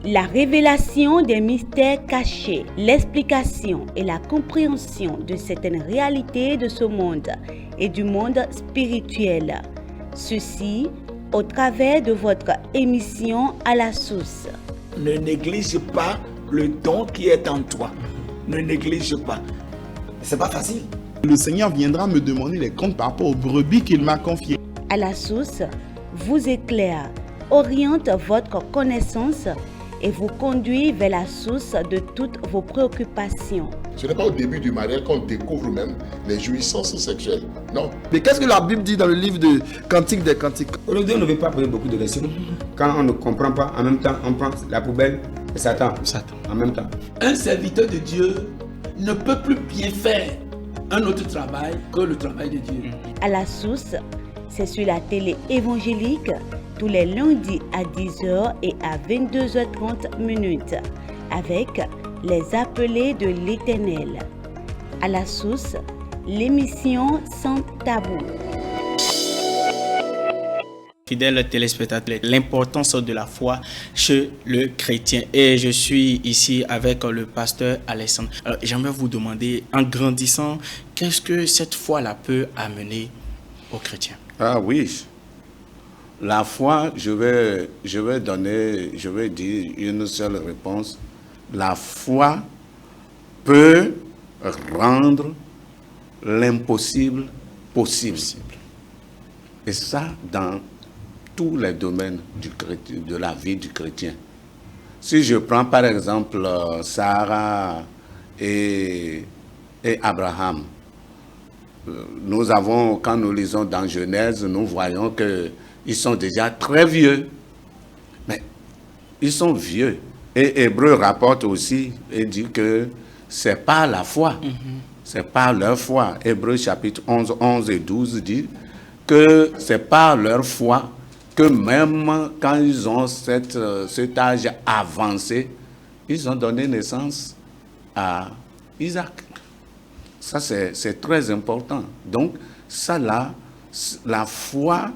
La révélation des mystères cachés, l'explication et la compréhension de certaines réalités de ce monde et du monde spirituel. Ceci au travers de votre émission à la source. Ne néglige pas le don qui est en toi. Ne néglige pas. C'est pas facile. Le Seigneur viendra me demander des comptes par rapport aux brebis qu'il m'a confiées. À la source vous éclaire, oriente votre connaissance et vous conduit vers la source de toutes vos préoccupations. Ce n'est pas au début du mariage qu'on découvre même les jouissances sexuelles. Non. Mais qu'est-ce que la Bible dit dans le livre de Cantique des Cantiques? Aujourd'hui, on ne veut pas poser beaucoup de questions. Quand on ne comprend pas, en même temps, on prend la poubelle et Satan. En même temps. Un serviteur de Dieu ne peut plus bien faire un autre travail que le travail de Dieu. À la source, c'est sur la télé évangélique tous les lundis à 10h et à 22h30 minutes avec les appelés de l'Éternel. À la source, l'émission sans tabou. Fidèles téléspectateurs, l'importance de la foi chez le chrétien. Et je suis ici avec le pasteur Alexandre. Alors, j'aimerais vous demander, en grandissant, qu'est-ce que cette foi-là peut amener aux chrétiens? Ah oui. La foi, je vais dire une seule réponse. La foi peut rendre l'impossible possible. Et ça, dans tous les domaines de la vie du chrétien. Si je prends par exemple Sarah et Abraham, quand nous lisons dans Genèse, nous voyons qu'ils sont déjà très vieux. Mais ils sont vieux. Et Hébreu rapporte aussi et dit que c'est pas la foi. C'est pas leur foi. Hébreu chapitre 11, 11 et 12 dit que c'est pas leur foi que même quand ils ont cet âge avancé, ils ont donné naissance à Isaac. Ça, c'est très important. Donc, ça là, la foi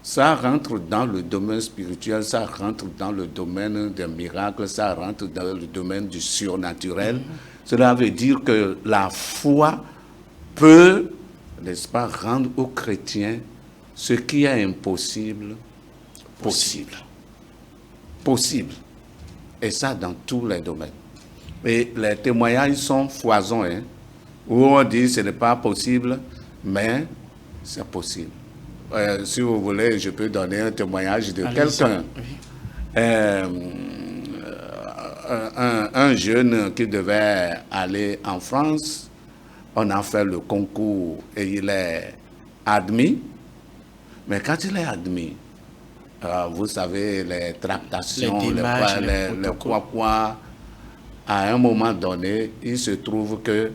ça rentre dans le domaine spirituel, ça rentre dans le domaine des miracles, ça rentre dans le domaine du surnaturel. Cela veut dire que la foi peut, n'est-ce pas, rendre aux chrétiens ce qui est impossible, possible. Possible. Et ça dans tous les domaines. Et les témoignages sont foisons, où on dit ce n'est pas possible, mais c'est possible. Si vous voulez, je peux donner un témoignage de quelqu'un. Un jeune qui devait aller en France, on a fait le concours et il est admis. Mais quand il est admis, vous savez, les tractations, les quoi, à un moment donné, il se trouve que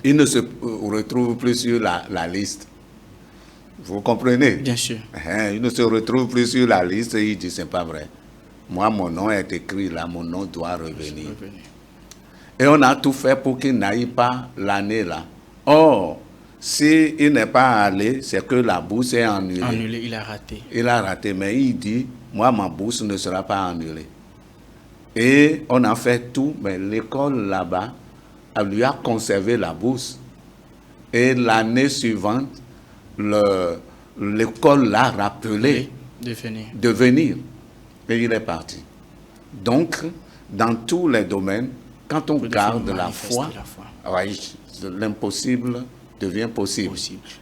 il ne se retrouve plus sur la liste. Vous comprenez? Bien sûr. Il ne se retrouve plus sur la liste et il dit, c'est pas vrai. Moi, mon nom est écrit là, mon nom doit revenir. Et on a tout fait pour qu'il n'aille pas l'année là. Or, s'il n'est pas allé, c'est que la bourse est annulée. Annulé, il a raté. Il a raté, mais il dit, moi, ma bourse ne sera pas annulée. Et on a fait tout, mais l'école là-bas, elle lui a conservé la bourse. Et l'année suivante, l'école l'a rappelé de venir. Et il est parti. Donc, dans tous les domaines, quand on garde la foi, oui, l'impossible devient possible.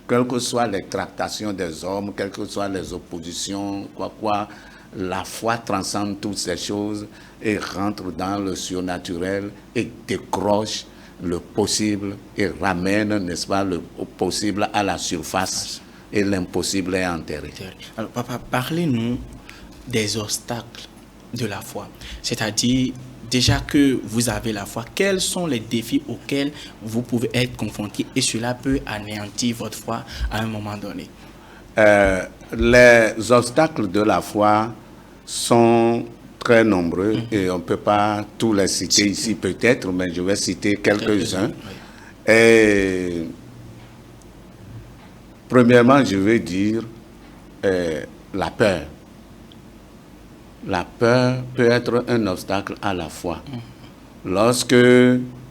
Quelles que soient les tractations des hommes, quelles que soient les oppositions, la foi transcende toutes ces choses et rentre dans le surnaturel et décroche le possible et ramène, n'est-ce pas, le possible à la surface et l'impossible est enterré. Alors, papa, parlez-nous des obstacles de la foi. C'est-à-dire, déjà que vous avez la foi, quels sont les défis auxquels vous pouvez être confrontés et cela peut anéantir votre foi à un moment donné? Les obstacles de la foi sont très nombreux et on ne peut pas tous les citer ici peut-être, mais je vais citer quelques-uns. Et premièrement, je vais dire la peur. la peur peut être un obstacle à la foi. Lorsque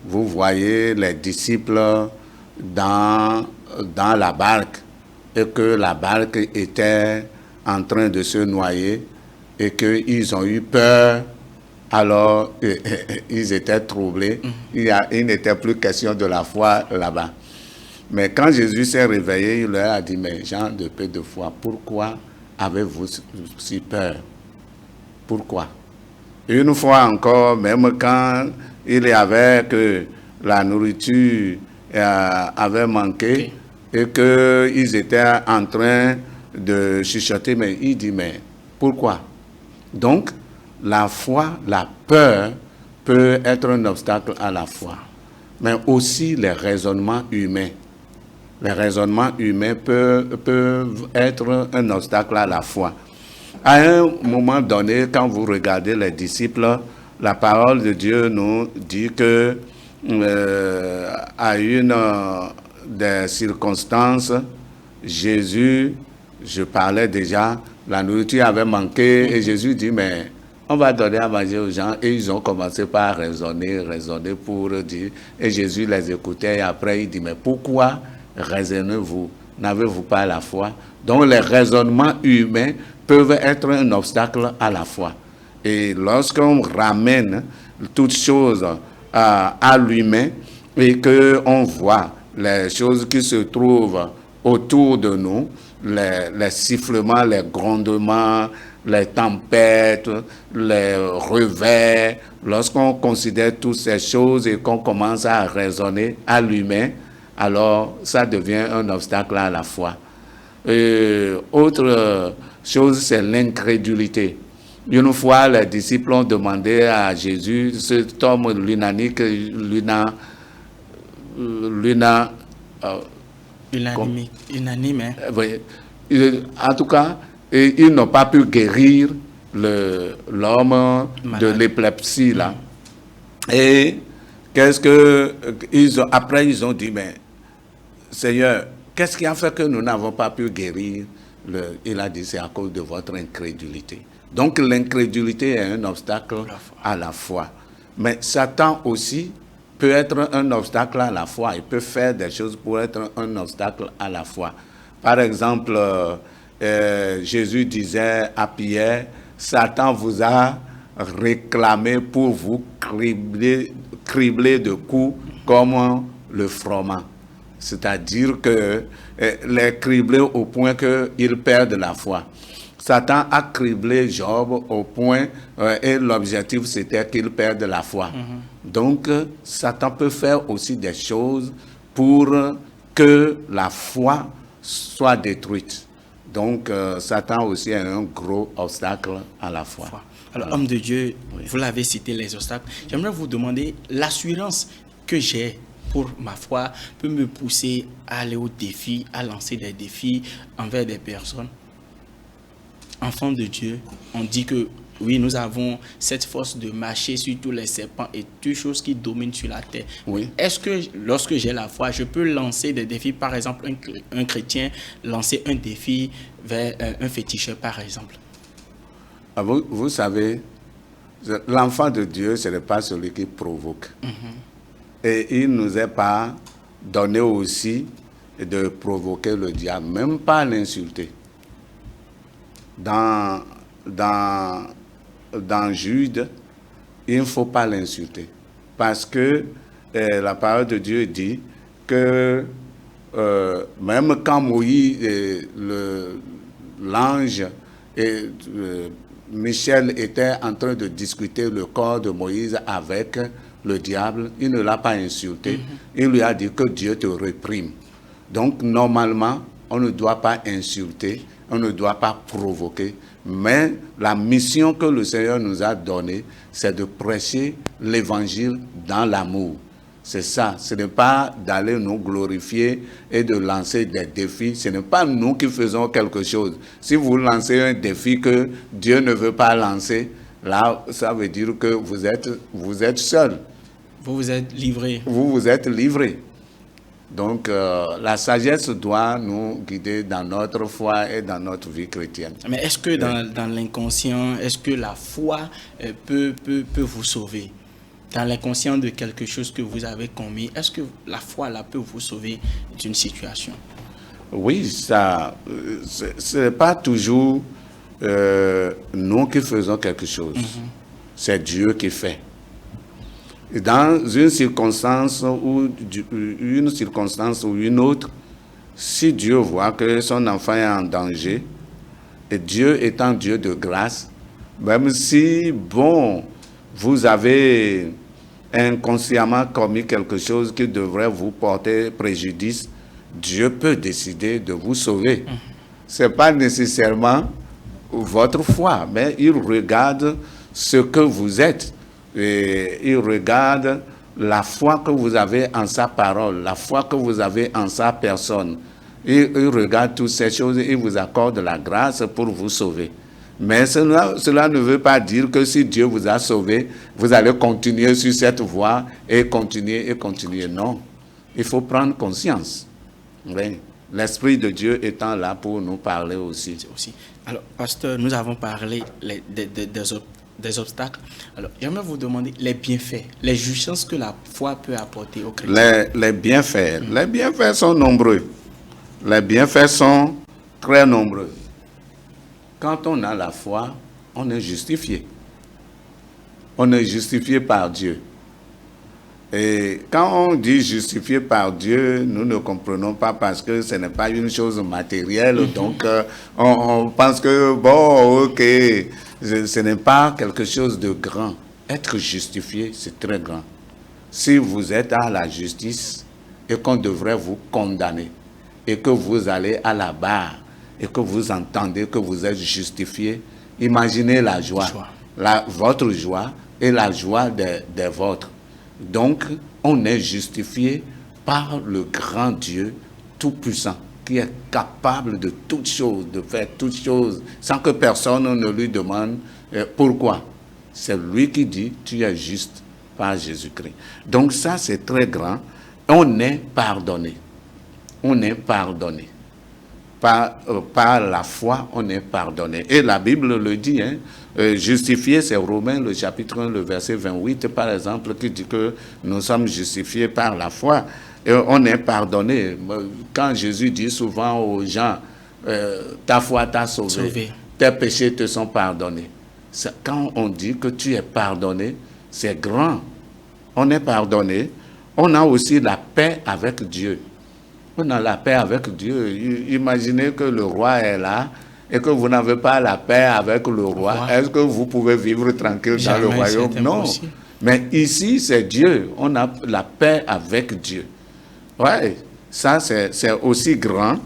vous voyez les disciples dans la barque et que la barque était en train de se noyer et qu'ils ont eu peur, alors ils étaient troublés. Il n'était plus question de la foi là-bas. Mais quand Jésus s'est réveillé, il leur a dit, mais gens de peu de foi, pourquoi avez-vous si peur? Pourquoi? Une fois encore, même quand il y avait que la nourriture avait manqué et qu'ils étaient en train de chuchoter, mais il dit, mais pourquoi? Donc, la foi, la peur peut être un obstacle à la foi, mais aussi les raisonnements humains. Les raisonnements humains peuvent être un obstacle à la foi. À un moment donné, quand vous regardez les disciples, la parole de Dieu nous dit que à une des circonstances, Jésus, je parlais déjà, la nourriture avait manqué et Jésus dit, mais on va donner à manger aux gens. Et ils ont commencé par raisonner pour dire, et Jésus les écoutait et après il dit, mais pourquoi raisonnez-vous? N'avez-vous pas la foi? Donc les raisonnements humains peuvent être un obstacle à la foi. Et lorsqu'on ramène toutes choses à l'humain et qu'on voit les choses qui se trouvent autour de nous, les sifflements, les grondements, les tempêtes, les revers, lorsqu'on considère toutes ces choses et qu'on commence à raisonner à l'humain, alors ça devient un obstacle à la foi. Autre chose, c'est l'incrédulité. Une fois, les disciples ont demandé à Jésus, cet homme lunanique, unanime. Hein? Oui. En tout cas, ils n'ont pas pu guérir l'homme de l'épilepsie là. Et après ils ont dit, mais Seigneur, qu'est-ce qui a fait que nous n'avons pas pu guérir? Il a dit, c'est à cause de votre incrédulité. Donc l'incrédulité est un obstacle à la foi. Mais Satan aussi peut être un obstacle à la foi. Il peut faire des choses pour être un obstacle à la foi. Par exemple, Jésus disait à Pierre, Satan vous a réclamé pour vous cribler de coups comme le froment. C'est-à-dire que les cribler au point qu'ils perdent la foi. Satan a criblé Job au point, et l'objectif c'était qu'il perde la foi. Donc, Satan peut faire aussi des choses pour que la foi soit détruite. Donc, Satan aussi est un gros obstacle à la foi. Alors, homme de Dieu, vous l'avez cité, les obstacles. J'aimerais vous demander, l'assurance que j'ai pour ma foi peut me pousser à aller au défi, à lancer des défis envers des personnes. Enfants de Dieu, on dit que oui, nous avons cette force de marcher sur tous les serpents et toutes choses qui dominent sur la terre. Oui. Est-ce que lorsque j'ai la foi, je peux lancer des défis, par exemple, un chrétien lancer un défi vers un féticheur, par exemple? Vous savez, l'enfant de Dieu, ce n'est pas celui qui provoque. Et il ne nous est pas donné aussi de provoquer le diable, même pas l'insulter. Dans Jude, il ne faut pas l'insulter. Parce que la parole de Dieu dit que même quand Moïse, l'ange et Michel était en train de discuter le corps de Moïse avec le diable, il ne l'a pas insulté. Il lui a dit que Dieu te réprime. Donc, normalement, on ne doit pas insulter, on ne doit pas provoquer. Mais la mission que le Seigneur nous a donnée, c'est de prêcher l'évangile dans l'amour. C'est ça. Ce n'est pas d'aller nous glorifier et de lancer des défis. Ce n'est pas nous qui faisons quelque chose. Si vous lancez un défi que Dieu ne veut pas lancer, là, ça veut dire que vous êtes seul. Vous vous êtes livré. Vous vous êtes livré. Donc, la sagesse doit nous guider dans notre foi et dans notre vie chrétienne. Mais est-ce que dans l'inconscient, est-ce que la foi peut vous sauver? Dans l'inconscient de quelque chose que vous avez commis, est-ce que la foi là peut vous sauver d'une situation? Oui, ça, c'est pas toujours nous qui faisons quelque chose. C'est Dieu qui fait. Dans une circonstance ou une autre, si Dieu voit que son enfant est en danger, et Dieu étant Dieu de grâce, même si, bon, vous avez inconsciemment commis quelque chose qui devrait vous porter préjudice, Dieu peut décider de vous sauver. Ce n'est pas nécessairement votre foi, mais il regarde ce que vous êtes. Et il regarde la foi que vous avez en sa parole, la foi que vous avez en sa personne. Il regarde toutes ces choses et il vous accorde la grâce pour vous sauver. Mais cela ne veut pas dire que si Dieu vous a sauvé, vous allez continuer sur cette voie et continuer. Non, il faut prendre conscience. Oui. L'Esprit de Dieu étant là pour nous parler aussi. Alors, pasteur, nous avons parlé des obstacles. Alors, j'aimerais vous demander les bienfaits, les jouissances que la foi peut apporter aux chrétiens. Les bienfaits. Les bienfaits sont nombreux. Les bienfaits sont très nombreux. Quand on a la foi, on est justifié. On est justifié par Dieu. Et quand on dit justifié par Dieu, nous ne comprenons pas parce que ce n'est pas une chose matérielle. Donc, on pense que, bon, ok, ce n'est pas quelque chose de grand. Être justifié, c'est très grand. Si vous êtes à la justice et qu'on devrait vous condamner et que vous allez à la barre et que vous entendez que vous êtes justifié, imaginez la joie. Votre joie et la joie des vôtres. Donc, on est justifié par le grand Dieu tout-puissant qui est capable de toutes choses, de faire toutes choses sans que personne ne lui demande pourquoi. C'est lui qui dit « tu es juste par Jésus-Christ ». Donc ça, c'est très grand. On est pardonné. On est pardonné. Par la foi, on est pardonné. Et la Bible le dit, hein, justifié, c'est Romains, le chapitre 1, le verset 28, par exemple, qui dit que nous sommes justifiés par la foi. Et on est pardonné. Quand Jésus dit souvent aux gens, ta foi t'a sauvé, tes péchés te sont pardonnés. Quand on dit que tu es pardonné, c'est grand. On est pardonné. On a aussi la paix avec Dieu. On a la paix avec Dieu. Imaginez que le roi est là et que vous n'avez pas la paix avec le roi. Est-ce que vous pouvez vivre tranquille dans le royaume? Non. Mais ici, c'est Dieu. On a la paix avec Dieu. Ouais, ça, c'est aussi grand.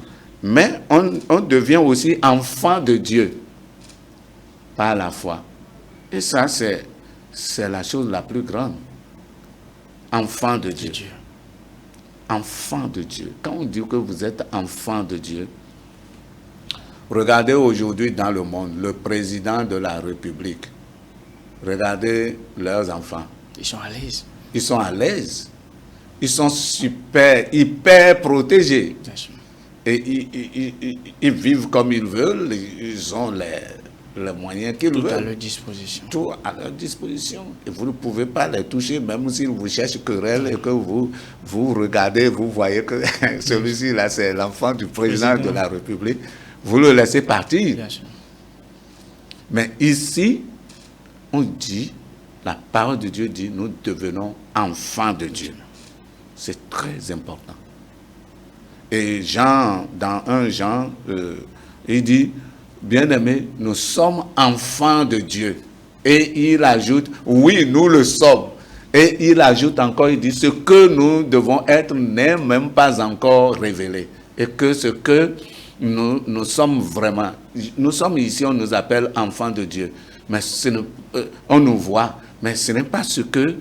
Mais on devient aussi enfant de Dieu par la foi. Et ça, c'est la chose la plus grande. Enfant de Dieu. Enfant de Dieu. Quand on dit que vous êtes enfant de Dieu, regardez aujourd'hui dans le monde, le président de la République, regardez leurs enfants. Ils sont à l'aise. Ils sont à l'aise. Ils sont hyper protégés. Et ils vivent comme ils veulent, ils ont les moyens qu'ils veulent. Tout à leur disposition. Tout à leur disposition. Et vous ne pouvez pas les toucher, même s'ils vous cherchent querelle et que vous regardez, vous voyez que celui-ci, là, c'est l'enfant du président de la République. Vous le laissez partir. Bien sûr. Mais ici, on dit, la parole de Dieu dit, nous devenons enfants de Dieu. C'est très important. Et Jean, dans 1 Jean, il dit, bien-aimés, nous sommes enfants de Dieu. Et il ajoute, oui, nous le sommes. Et il ajoute encore, il dit, ce que nous devons être n'est même pas encore révélé. Et que ce que nous sommes vraiment, nous sommes ici, on nous appelle enfants de Dieu. Mais on nous voit, mais ce n'est pas ce que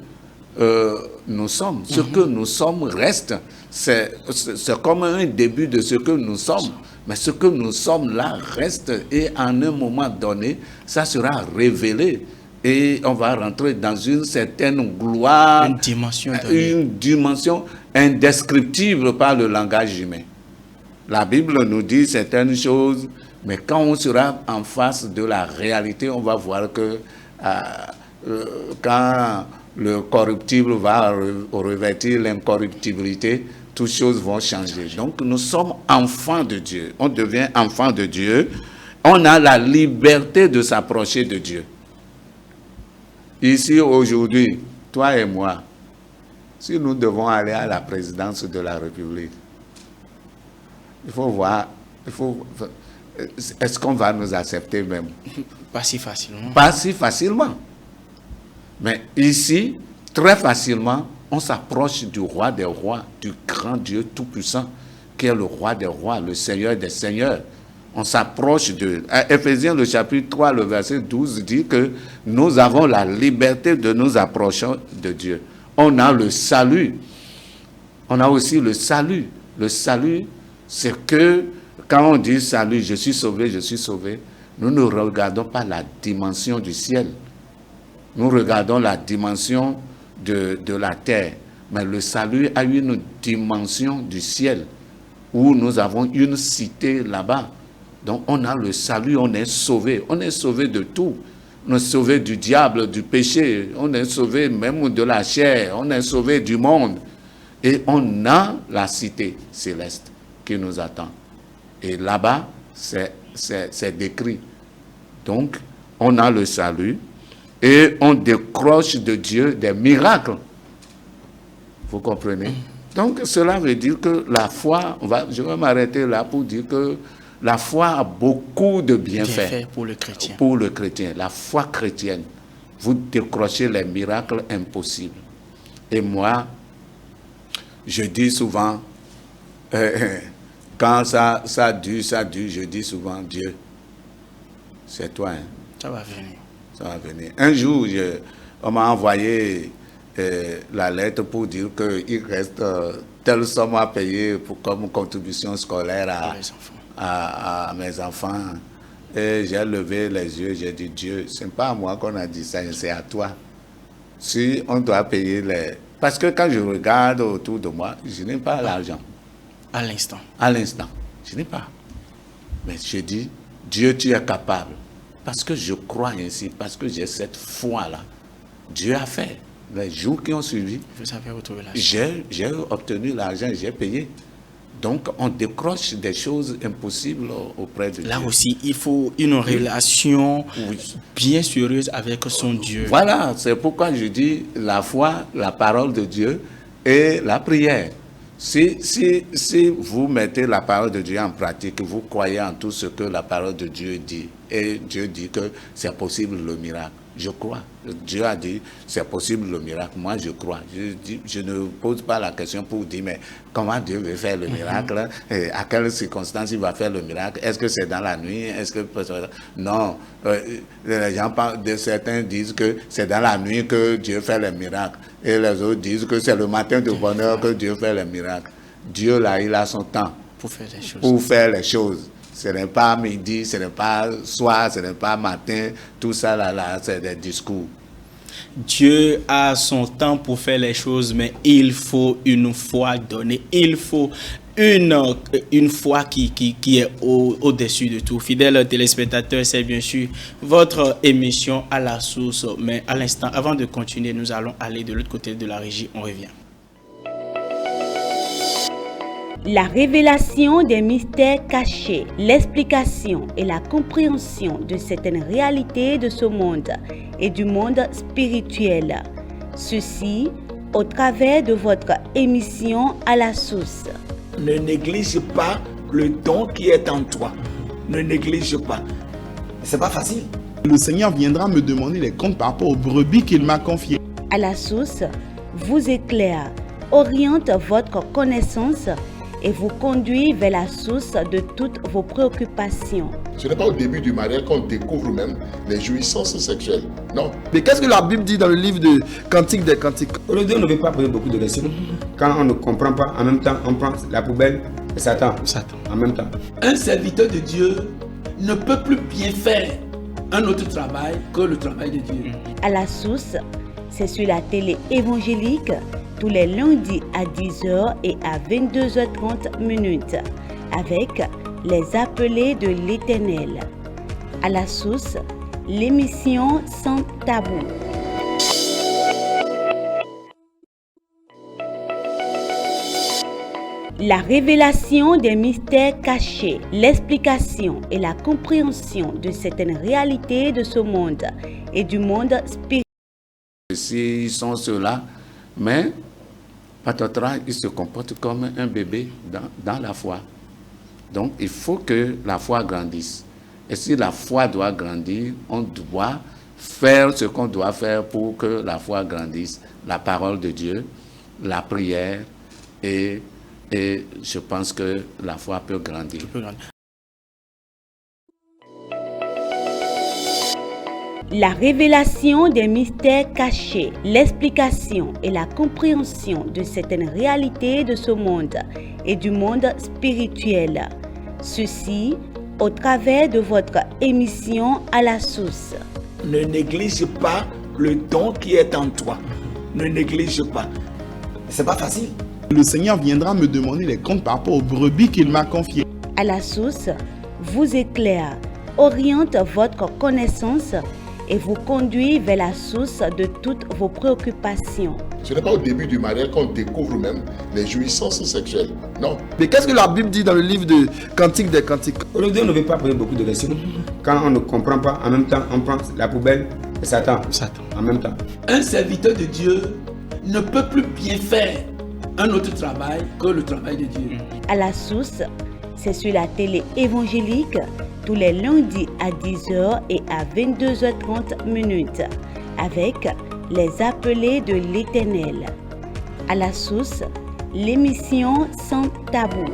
nous sommes. Ce que nous sommes reste. C'est comme un début de ce que nous sommes. Mais ce que nous sommes là reste et en un moment donné, ça sera révélé. Et on va rentrer dans une certaine gloire. Une dimension. Une dimension. indescriptibles par le langage humain. La Bible nous dit certaines choses, mais quand on sera en face de la réalité, on va voir que quand le corruptible va revêtir l'incorruptibilité, toutes choses vont changer. Donc nous sommes enfants de Dieu. On devient enfant de Dieu. On a la liberté de s'approcher de Dieu. Ici, aujourd'hui, toi et moi, si nous devons aller à la présidence de la République, il faut voir, est-ce qu'on va nous accepter même? Pas si facilement. Pas si facilement. Mais ici, très facilement, on s'approche du roi des rois, du grand Dieu tout-puissant, qui est le roi des rois, le Seigneur des seigneurs. On s'approche de... Éphésiens, le chapitre 3, le verset 12, dit que nous avons la liberté de nous approcher de Dieu. On a le salut. On a aussi le salut. Le salut, c'est que quand on dit salut, je suis sauvé, nous ne regardons pas la dimension du ciel. Nous regardons la dimension de la terre. Mais le salut a une dimension du ciel, où nous avons une cité là-bas. Donc on a le salut, on est sauvé de tout. On est sauvé du diable, du péché, on est sauvé même de la chair, on est sauvé du monde. Et on a la cité céleste qui nous attend. Et là-bas, c'est décrit. Donc, on a le salut et on décroche de Dieu des miracles. Vous comprenez? Donc, cela veut dire que la foi, je vais m'arrêter là pour dire que la foi a beaucoup de bienfaits pour le chrétien. Pour le chrétien. La foi chrétienne, vous décrochez les miracles impossibles. Et moi, je dis souvent, quand ça dure, je dis souvent, Dieu, c'est toi. Hein? Ça va venir. Ça va venir. Un jour, on m'a envoyé la lettre pour dire qu'il reste telle somme à payer comme contribution scolaire à mes enfants. Et j'ai levé les yeux, j'ai dit, Dieu, ce n'est pas à moi qu'on a dit ça, c'est à toi. Si on doit payer les... Parce que quand je regarde autour de moi, je n'ai pas l'argent. À l'instant. À l'instant. Je n'ai pas. Mais je dis, Dieu, tu es capable. Parce que je crois ainsi, parce que j'ai cette foi-là. Dieu a fait. Les jours qui ont suivi, vous avez retrouvé l'argent. J'ai obtenu l'argent, j'ai payé. Donc, on décroche des choses impossibles auprès de Dieu. Là aussi, il faut une relation bien sérieuse avec son Dieu. Voilà, c'est pourquoi je dis la foi, la parole de Dieu et la prière. Si vous mettez la parole de Dieu en pratique, vous croyez en tout ce que la parole de Dieu dit, et Dieu dit que c'est possible le miracle. Je crois. Dieu a dit, c'est possible le miracle. Moi, je crois. Je ne pose pas la question pour dire, mais comment Dieu veut faire le miracle? Et à quelles circonstances il va faire le miracle? Est-ce que c'est dans la nuit? Est-ce que... Non. Les gens certains disent que c'est dans la nuit que Dieu fait les miracles. Et les autres disent que c'est le matin de bonheur que Dieu fait les miracles. Dieu, là, il a son temps pour faire les choses. Ce n'est pas midi, ce n'est pas soir, ce n'est pas matin. Tout ça, là, c'est des discours. Dieu a son temps pour faire les choses, mais il faut une foi donnée. Il faut une foi qui est au-dessus de tout. Fidèles téléspectateurs, c'est bien sûr votre émission à la source. Mais à l'instant, avant de continuer, nous allons aller de l'autre côté de la régie. On revient. La révélation des mystères cachés, l'explication et la compréhension de certaines réalités de ce monde et du monde spirituel. Ceci au travers de votre émission à la source. Ne néglige pas le don qui est en toi. Ne néglige pas. C'est pas facile. Le Seigneur viendra me demander les comptes par rapport aux brebis qu'il m'a confiées. À la source vous éclaire, oriente votre connaissance et vous conduit vers la source de toutes vos préoccupations. Ce n'est pas au début du mariage qu'on découvre même les jouissances sexuelles. Non. Mais qu'est-ce que la Bible dit dans le livre de Cantique des Cantiques? Aujourd'hui, on ne veut pas poser beaucoup de questions. Quand on ne comprend pas, en même temps, on prend la poubelle et Satan. En même temps. Un serviteur de Dieu ne peut plus bien faire un autre travail que le travail de Dieu. À la source, c'est sur la télé évangélique tous les lundis à 10h et à 22h30 minutes avec les appelés de l'Éternel. À la source, l'émission sans tabou. La révélation des mystères cachés, l'explication et la compréhension de certaines réalités de ce monde et du monde spirituel. S'ils sont ceux-là, mais patatras, ils se comportent comme un bébé dans la foi. Donc, il faut que la foi grandisse. Et si la foi doit grandir, on doit faire ce qu'on doit faire pour que la foi grandisse. La parole de Dieu, la prière et je pense que la foi peut grandir. La révélation des mystères cachés, l'explication et la compréhension de certaines réalités de ce monde et du monde spirituel. Ceci au travers de votre émission à la source. Ne néglige pas le don qui est en toi. Ne néglige pas. C'est pas facile. Le Seigneur viendra me demander les comptes par rapport aux brebis qu'il m'a confiées. À la source vous éclaire, oriente votre connaissance et vous conduit vers la source de toutes vos préoccupations. Ce n'est pas au début du mariage qu'on découvre même les jouissances sexuelles. Non. Mais qu'est-ce que la Bible dit dans le livre de Cantique des Cantiques? Aujourd'hui, on ne veut pas poser beaucoup de questions. Quand on ne comprend pas, en même temps, on prend la poubelle et Satan. En même temps. Un serviteur de Dieu ne peut plus bien faire un autre travail que le travail de Dieu. À la source, c'est sur la télé évangélique tous les lundis à 10h et à 22h30 minutes avec les appelés de l'Éternel. À la source, l'émission sans tabou.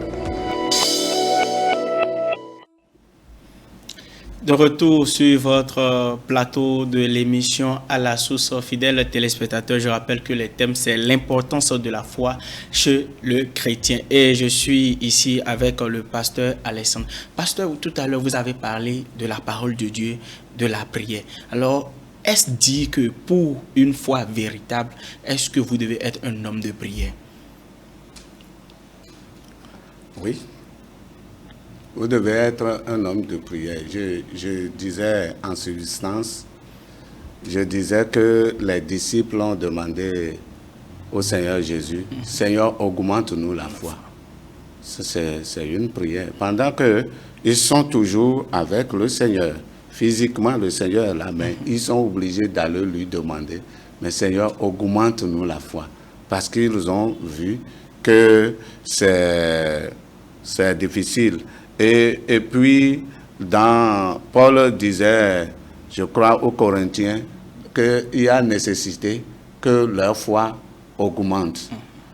De retour sur votre plateau de l'émission à la source, fidèles téléspectateurs, je rappelle que le thème c'est l'importance de la foi chez le chrétien. Et je suis ici avec le pasteur Alexandre. Pasteur, tout à l'heure vous avez parlé de la parole de Dieu, de la prière. Alors, est-ce dit que pour une foi véritable, est-ce que vous devez être un homme de prière? Oui. Vous devez être un homme de prière. Je disais en substance, je disais que les disciples ont demandé au Seigneur Jésus, Seigneur, augmente-nous la foi. C'est une prière. Pendant qu'ils sont toujours avec le Seigneur, physiquement le Seigneur est là, mais ils sont obligés d'aller lui demander, mais Seigneur, augmente-nous la foi. Parce qu'ils ont vu que c'est difficile. Et puis, Paul disait, je crois aux Corinthiens, qu'il y a nécessité que leur foi augmente.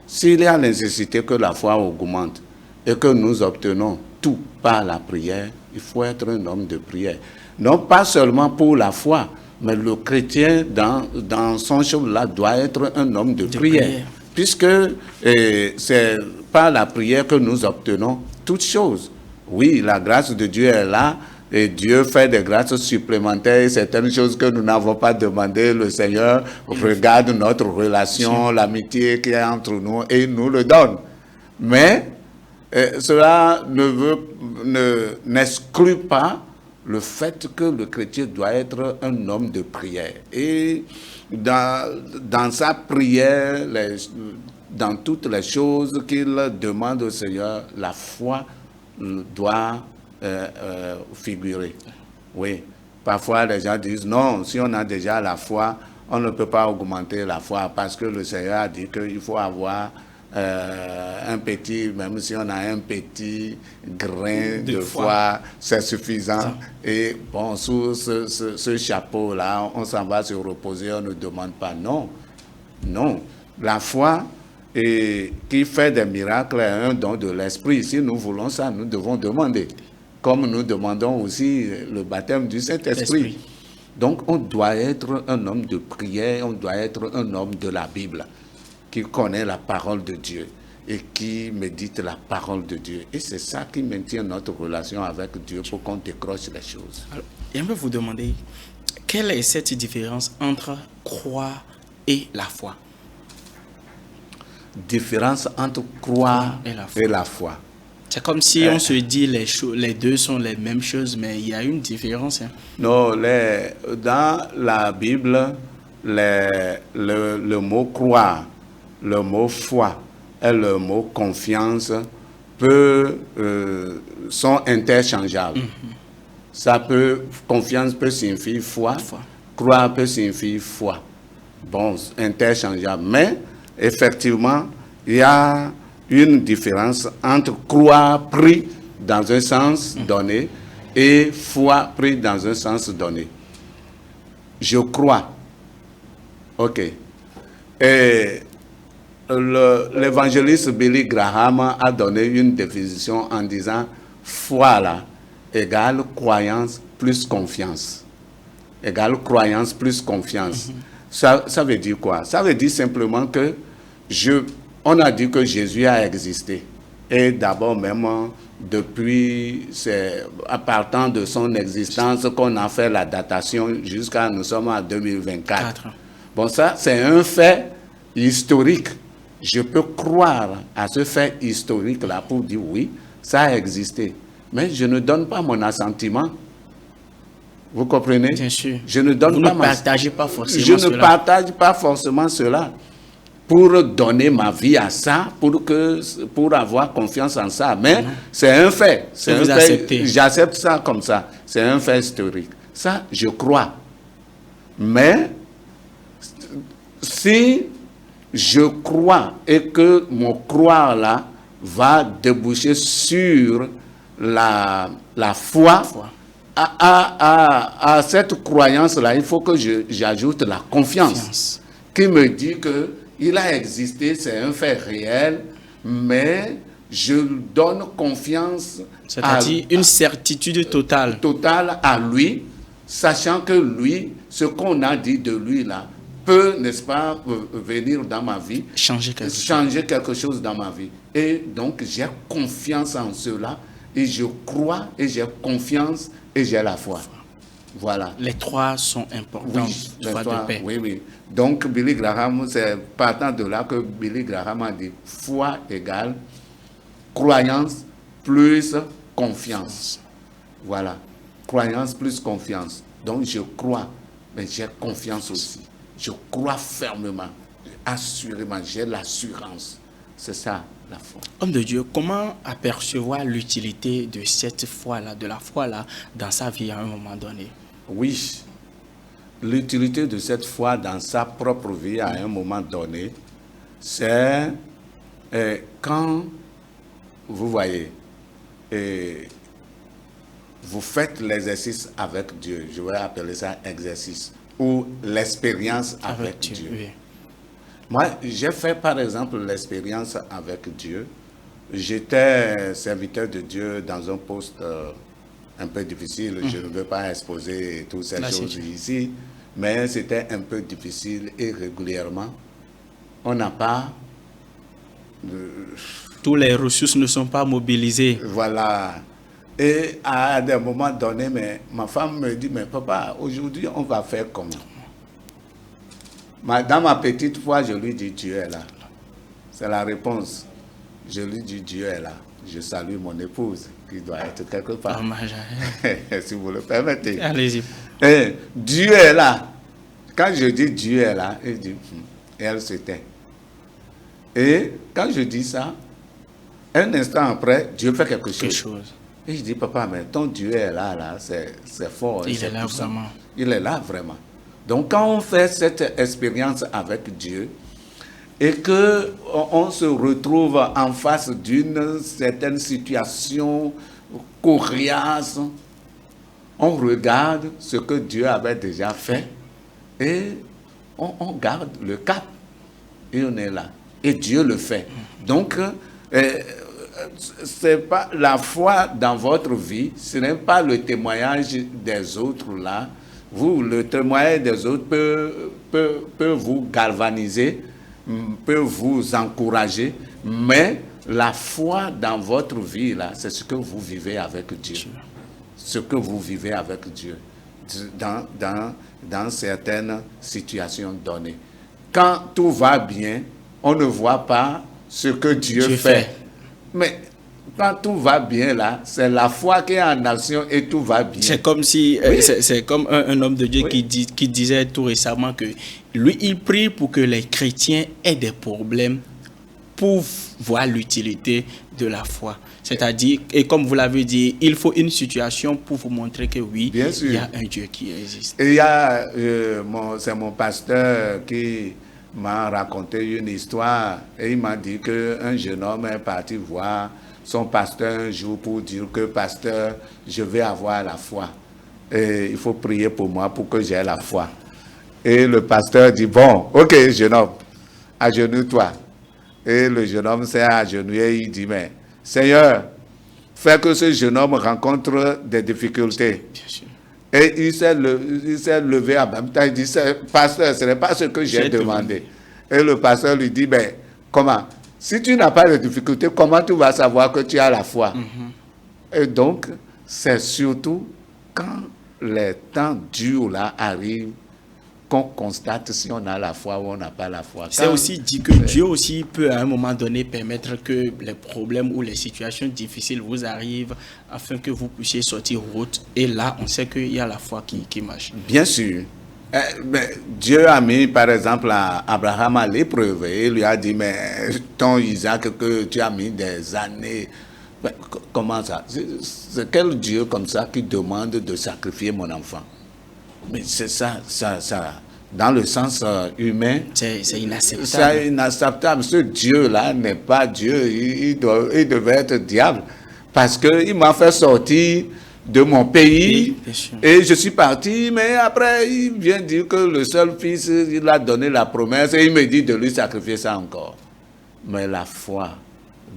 S'il y a nécessité que la foi augmente et que nous obtenons tout par la prière, il faut être un homme de prière. Non pas seulement pour la foi, mais le chrétien dans son chemin-là doit être un homme de prière. Puisque c'est par la prière que nous obtenons toutes choses. Oui, la grâce de Dieu est là et Dieu fait des grâces supplémentaires, certaines choses que nous n'avons pas demandées. Le Seigneur regarde notre relation, l'amitié qu'il y a entre nous et il nous le donne. Mais cela n'exclut pas le fait que le chrétien doit être un homme de prière. Et dans sa prière, dans toutes les choses qu'il demande au Seigneur, la foi doit figurer. Oui. Parfois, les gens disent, non, si on a déjà la foi, on ne peut pas augmenter la foi parce que le Seigneur a dit qu'il faut avoir un petit, même si on a un petit grain de foi, c'est suffisant. Et bon, sous ce chapeau-là, on s'en va se reposer, on ne demande pas. Non, non. La foi qui fait des miracles est un don de l'Esprit. Si nous voulons ça, nous devons demander. Comme nous demandons aussi le baptême du Saint-Esprit. Donc, on doit être un homme de prière, on doit être un homme de la Bible, qui connaît la parole de Dieu et qui médite la parole de Dieu. Et c'est ça qui maintient notre relation avec Dieu pour qu'on décroche les choses. Alors, j'aimerais vous demander, quelle est cette différence entre croire et la foi? différence entre croire et la foi. C'est comme si on se dit les deux sont les mêmes choses, mais il y a une différence. Hein. Non, dans la Bible, le mot croire, le mot foi et le mot confiance sont interchangeables. Confiance peut signifier foi. Croire peut signifier foi. Bon, interchangeable. Mais, effectivement, il y a une différence entre croire pris dans un sens donné et foi pris dans un sens donné. Je crois. OK. Et l'évangéliste Billy Graham a donné une définition en disant foi là égale croyance plus confiance. Égale croyance plus confiance. Ça veut dire quoi? Ça veut dire simplement que on a dit que Jésus a existé. Et d'abord même, depuis, à partir de son existence qu'on a fait la datation jusqu'à, nous sommes en 2024. Bon, ça, c'est un fait historique. Je peux croire à ce fait historique-là pour dire oui, ça a existé. Mais je ne donne pas mon assentiment. Vous comprenez? Bien sûr. Je ne donne pas partagez pas forcément cela. Je ne partage pas forcément cela pour donner ma vie à ça, pour avoir confiance en ça. Mais c'est un fait. J'accepte ça comme ça. C'est un fait historique. Ça, je crois. Mais si je crois et que mon croire là va déboucher sur la foi, à cette croyance-là, il faut que j'ajoute la confiance qui me dit qu'il a existé, c'est un fait réel, mais je donne confiance. C'est-à-dire une certitude totale. Totale à lui, sachant que lui, ce qu'on a dit de lui là, peut, n'est-ce pas, venir dans ma vie, changer quelque chose dans ma vie. Et donc, j'ai confiance en cela, et je crois, et j'ai confiance, et j'ai la foi. Voilà. Les trois sont importants. Oui, oui. Donc, Billy Graham, c'est partant de là que Billy Graham a dit foi égale croyance plus confiance. Voilà. Croyance plus confiance. Donc, je crois, mais j'ai confiance aussi. Je crois fermement, assurément, j'ai l'assurance. C'est ça, la foi. Homme de Dieu, comment apercevoir l'utilité de cette foi-là, de la foi-là, dans sa vie à un moment donné? Oui, l'utilité de cette foi dans sa propre vie à un moment donné, c'est quand, vous voyez, vous faites l'exercice avec Dieu. Je vais appeler ça exercice. Ou l'expérience avec Dieu. Oui. Moi, j'ai fait par exemple l'expérience avec Dieu. J'étais serviteur de Dieu dans un poste un peu difficile. Je ne veux pas exposer toutes ces choses ici, mais c'était un peu difficile et régulièrement, on n'a pas... Tous les ressources ne sont pas mobilisées. Voilà. Et à des moments donnés, ma femme me dit, mais papa, aujourd'hui, on va faire comment? Dans ma petite foi, je lui dis, Dieu est là. C'est la réponse. Je lui dis, Dieu est là. Je salue mon épouse, qui doit être quelque part. Si vous le permettez. Allez-y. Et Dieu est là. Quand je dis Dieu est là, elle dit, elle se tait. Et quand je dis ça, un instant après, Dieu fait quelque chose. Et je dis, papa, mais ton Dieu est là, c'est fort. Il est là vraiment. Il est là vraiment. Donc, quand on fait cette expérience avec Dieu et qu'on se retrouve en face d'une certaine situation coriace, on regarde ce que Dieu avait déjà fait et on garde le cap et on est là. Et Dieu le fait. Donc, c'est pas la foi dans votre vie, ce n'est pas le témoignage des autres là. Le témoignage des autres peut vous galvaniser, peut vous encourager, mais la foi dans votre vie là, c'est ce que vous vivez avec Dieu. Ce que vous vivez avec Dieu dans certaines situations données. Quand tout va bien, on ne voit pas ce que Dieu fait. Mais quand tout va bien là, c'est la foi qui est en action et tout va bien. C'est comme si, c'est comme un homme de Dieu qui disait tout récemment que lui, il prie pour que les chrétiens aient des problèmes pour voir l'utilité de la foi. C'est-à-dire, et comme vous l'avez dit, il faut une situation pour vous montrer que oui, il y a un Dieu qui existe. Et il y a, c'est mon pasteur qui m'a raconté une histoire et il m'a dit qu'un jeune homme est parti voir son pasteur un jour pour dire que pasteur, je vais avoir la foi. Et il faut prier pour moi pour que j'aie la foi. Et le pasteur dit, bon, ok jeune homme, agenouille-toi. Et le jeune homme s'est agenouillé et il dit, mais Seigneur, fais que ce jeune homme rencontre des difficultés. Et il s'est levé en même temps, il dit, pasteur, ce n'est pas ce que j'ai demandé. Et le pasteur lui dit, ben, comment? Si tu n'as pas de difficultés, comment tu vas savoir que tu as la foi? Et donc, c'est surtout quand les temps durs là arrivent qu'on constate si on a la foi ou on n'a pas la foi. C'est aussi dit que Dieu aussi peut à un moment donné permettre que les problèmes ou les situations difficiles vous arrivent afin que vous puissiez sortir route. Et là, on sait qu'il y a la foi qui marche. Bien sûr. Mais Dieu a mis par exemple Abraham à l'épreuve et il lui a dit, mais ton Isaac que tu as mis des années, mais comment ça? C'est quel Dieu comme ça qui demande de sacrifier mon enfant? Mais c'est ça, dans le sens humain, c'est inacceptable. C'est inacceptable. Ce Dieu-là n'est pas Dieu, il devait être diable parce qu'il m'a fait sortir de mon pays et je suis parti, mais après il vient dire que le seul fils, il a donné la promesse et il me dit de lui sacrifier ça encore. Mais la foi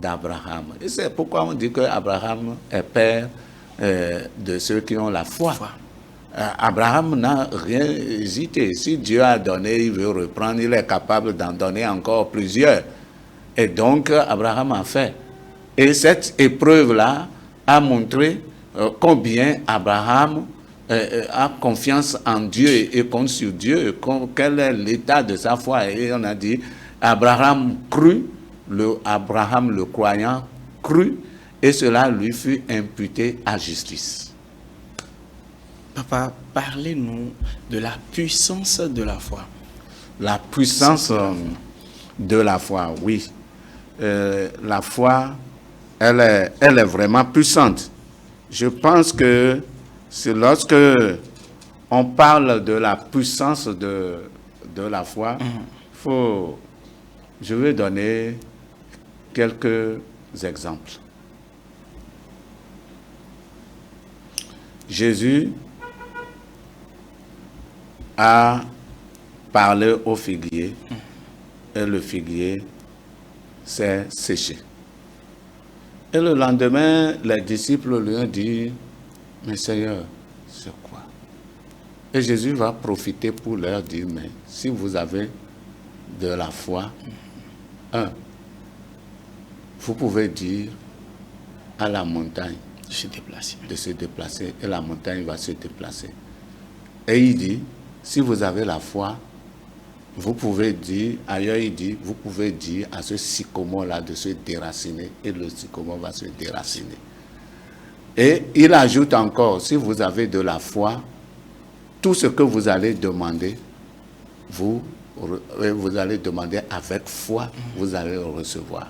d'Abraham, et c'est pourquoi on dit que Abraham est père de ceux qui ont la foi. Abraham n'a rien hésité. Si Dieu a donné, il veut reprendre, il est capable d'en donner encore plusieurs. Et donc Abraham a fait. Et cette épreuve-là a montré combien Abraham a confiance en Dieu et compte sur Dieu, quel est l'état de sa foi. Et on a dit, Abraham crut, Abraham le croyant crut, et cela lui fut imputé à justice. Papa, parlez-nous de la puissance de la foi. La puissance de la foi, oui. La foi, elle est vraiment puissante. Je pense que c'est lorsque on parle de la puissance de la foi, je vais donner quelques exemples. Jésus a parlé au figuier et le figuier s'est séché. Et le lendemain, les disciples lui ont dit, mais Seigneur, c'est quoi? Et Jésus va profiter pour leur dire, mais si vous avez de la foi, vous pouvez dire à la montagne de se déplacer et la montagne va se déplacer. Et il dit, si vous avez la foi, vous pouvez dire, ailleurs il dit, vous pouvez dire à ce sycomore-là de se déraciner et le sycomore va se déraciner. Et il ajoute encore, si vous avez de la foi, tout ce que vous allez demander, vous allez demander avec foi, vous allez le recevoir.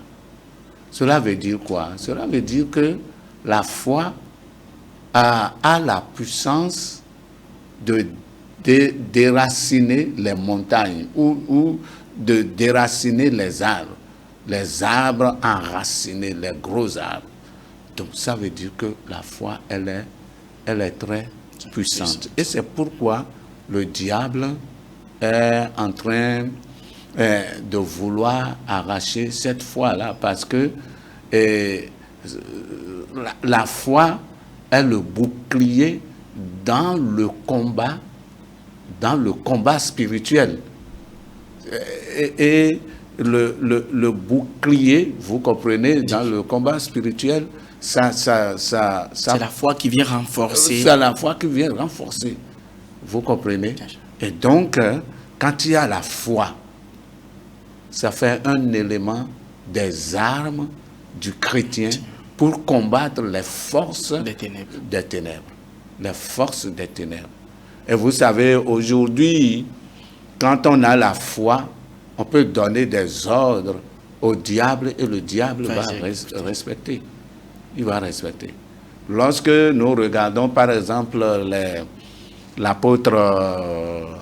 Cela veut dire quoi? Cela veut dire que la foi a la puissance de déraciner les montagnes ou de déraciner les arbres enracinés, les gros arbres. Donc ça veut dire que la foi, elle est très puissante. Et c'est pourquoi le diable est en train de vouloir arracher cette foi-là, parce que la foi est le bouclier dans le combat spirituel. Et le bouclier, vous comprenez, dans le combat spirituel, c'est la foi qui vient renforcer. C'est la foi qui vient renforcer. Vous comprenez? Et donc, quand il y a la foi, ça fait un élément des armes du chrétien pour combattre les forces des ténèbres. Les forces des ténèbres. Et vous savez, aujourd'hui, quand on a la foi, on peut donner des ordres au diable et le diable va respecter. Il va respecter. Lorsque nous regardons, par exemple, l'apôtre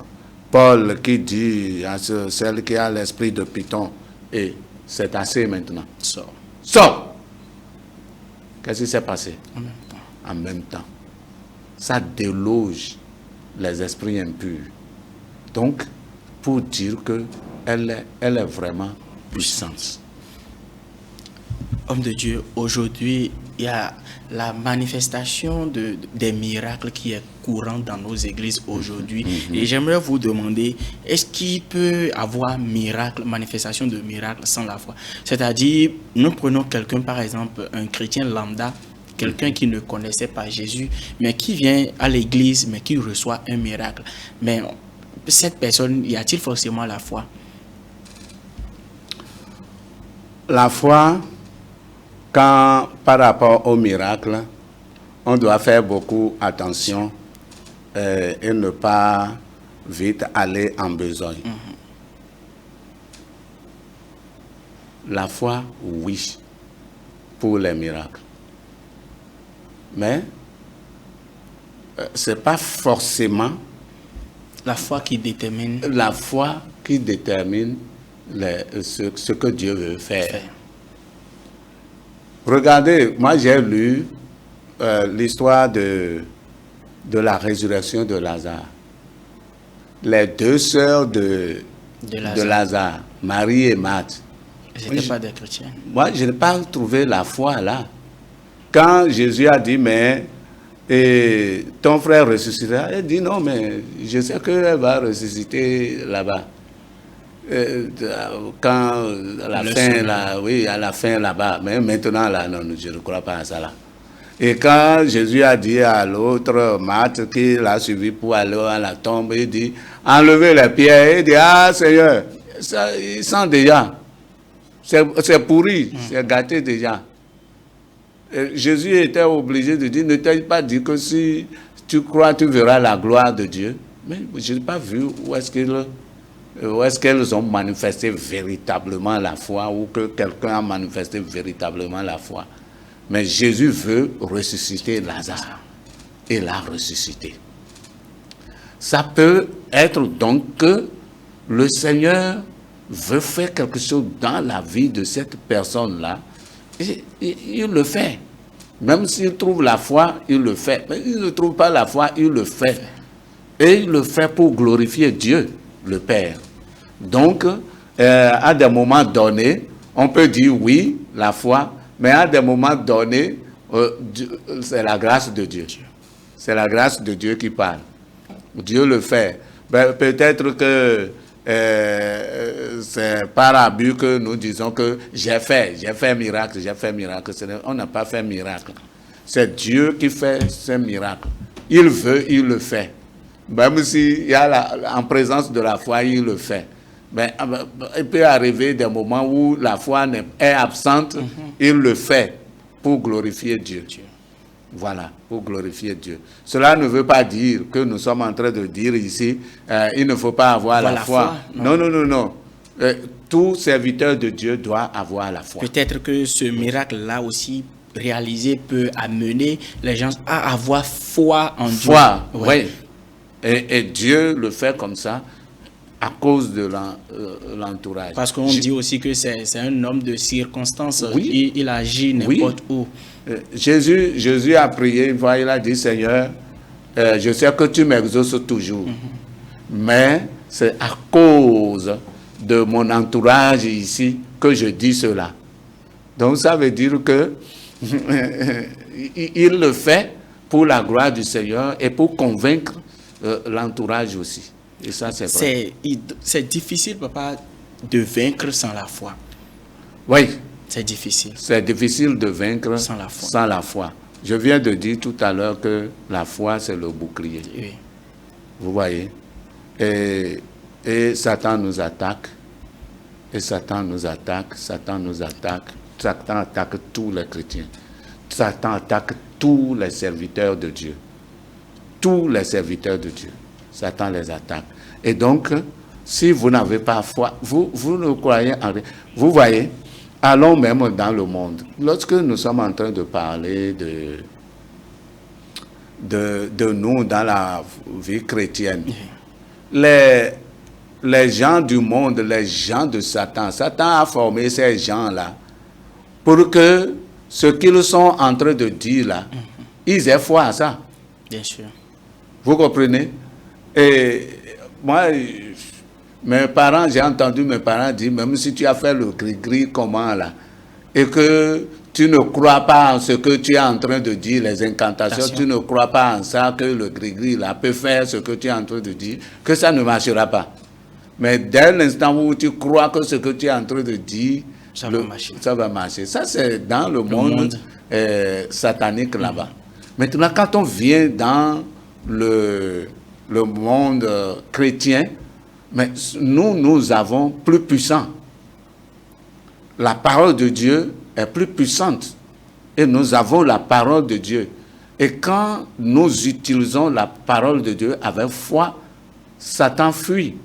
Paul qui dit à celle qui a l'esprit de Python, et c'est assez maintenant. Sors. Qu'est-ce qui s'est passé? En même temps. Ça déloge les esprits impurs. Donc, pour dire qu'elle est vraiment puissante. Homme de Dieu, aujourd'hui, il y a la manifestation des miracles qui est courante dans nos églises aujourd'hui. Et j'aimerais vous demander, est-ce qu'il peut avoir manifestation de miracles sans la foi? C'est-à-dire, nous prenons quelqu'un, par exemple, un chrétien lambda, quelqu'un qui ne connaissait pas Jésus, mais qui vient à l'église, mais qui reçoit un miracle. Mais cette personne, y a-t-il forcément la foi? La foi, quand par rapport au miracle, on doit faire beaucoup attention et ne pas vite aller en besogne. La foi, oui, pour les miracles. Mais ce n'est pas forcément la foi qui détermine. La foi qui détermine ce que Dieu veut faire. Regardez, moi j'ai lu l'histoire de la résurrection de Lazare. Les deux sœurs de Lazare, Marie et Marthe. Ce n'étaient pas des chrétiens. Moi, je n'ai pas trouvé la foi là. Quand Jésus a dit, mais ton frère ressuscitera, elle dit non, mais je sais qu'elle va ressusciter là-bas. Quand à la fin là-bas, mais maintenant là, non, je ne crois pas à ça là. Et quand Jésus a dit à l'autre Marthe qui l'a suivi pour aller à la tombe, il dit enlevez les pierres. Il dit ah Seigneur, ça, ils sont déjà, c'est pourri, c'est gâté déjà. Et Jésus était obligé de dire ne t'ai pas dit que si tu crois tu verras la gloire de Dieu. Mais je n'ai pas vu où est-ce qu'elles ont manifesté véritablement la foi ou que quelqu'un a manifesté véritablement la foi. Mais Jésus veut ressusciter Lazare. Et l'a ressuscité. Ça peut être donc que le Seigneur veut faire quelque chose dans la vie de cette personne-là. Et il le fait. Même s'il trouve la foi, il le fait. Mais il ne trouve pas la foi, il le fait. Et il le fait pour glorifier Dieu, le Père. Donc, à des moments donnés, on peut dire oui, la foi, mais à des moments donnés, c'est la grâce de Dieu. C'est la grâce de Dieu qui parle. Dieu le fait. Ben, peut-être que c'est par abus que nous disons que j'ai fait miracle. On n'a pas fait miracle. C'est Dieu qui fait ce miracle. Il veut, il le fait. Même s'il y a en présence de la foi, il le fait. Ben, il peut arriver des moments où la foi est absente, il le fait pour glorifier Dieu. Voilà, pour glorifier Dieu. Cela ne veut pas dire que nous sommes en train de dire ici, il ne faut pas avoir la foi. Non. Tout serviteur de Dieu doit avoir la foi. Peut-être que ce miracle-là aussi réalisé peut amener les gens à avoir foi en Dieu. Foi, oui. Et Dieu le fait comme ça à cause de l'entourage. Parce qu'on dit aussi que c'est un homme de circonstance. Oui. Il agit n'importe où. Jésus a prié une fois, il a dit, Seigneur, je sais que tu m'exauces toujours, mais c'est à cause de mon entourage ici que je dis cela. Donc ça veut dire que il le fait pour la gloire du Seigneur et pour convaincre l'entourage aussi. Et ça, c'est vrai. C'est difficile, papa, de vaincre sans la foi. Oui. C'est difficile. C'est difficile de vaincre sans la foi. Je viens de dire tout à l'heure que la foi, c'est le bouclier. Oui. Vous voyez? Et Satan nous attaque. Et Satan nous attaque, Satan nous attaque, Satan attaque tous les chrétiens. Satan attaque tous les serviteurs de Dieu. Tous les serviteurs de Dieu. Satan les attaque. Et donc, si vous n'avez pas foi, vous ne croyez en rien. Vous voyez, allons même dans le monde. Lorsque nous sommes en train de parler de nous dans la vie chrétienne, les gens du monde, les gens de Satan, Satan a formé ces gens-là pour que ce qu'ils sont en train de dire là, ils aient foi à ça. Bien sûr. Vous comprenez? Et moi, mes parents, j'ai entendu mes parents dire, même si tu as fait le gris-gris comment là, et que tu ne crois pas en ce que tu es en train de dire, les incantations, tu ne crois pas en ça, que le gris-gris là peut faire ce que tu es en train de dire, que ça ne marchera pas. Mais dès l'instant où tu crois que ce que tu es en train de dire, ça va marcher. Ça, c'est dans le monde satanique là-bas. Maintenant, quand on vient dans le monde chrétien, mais nous avons plus puissant. La parole de Dieu est plus puissante. Et nous avons la parole de Dieu. Et quand nous utilisons la parole de Dieu avec foi, Satan fuit.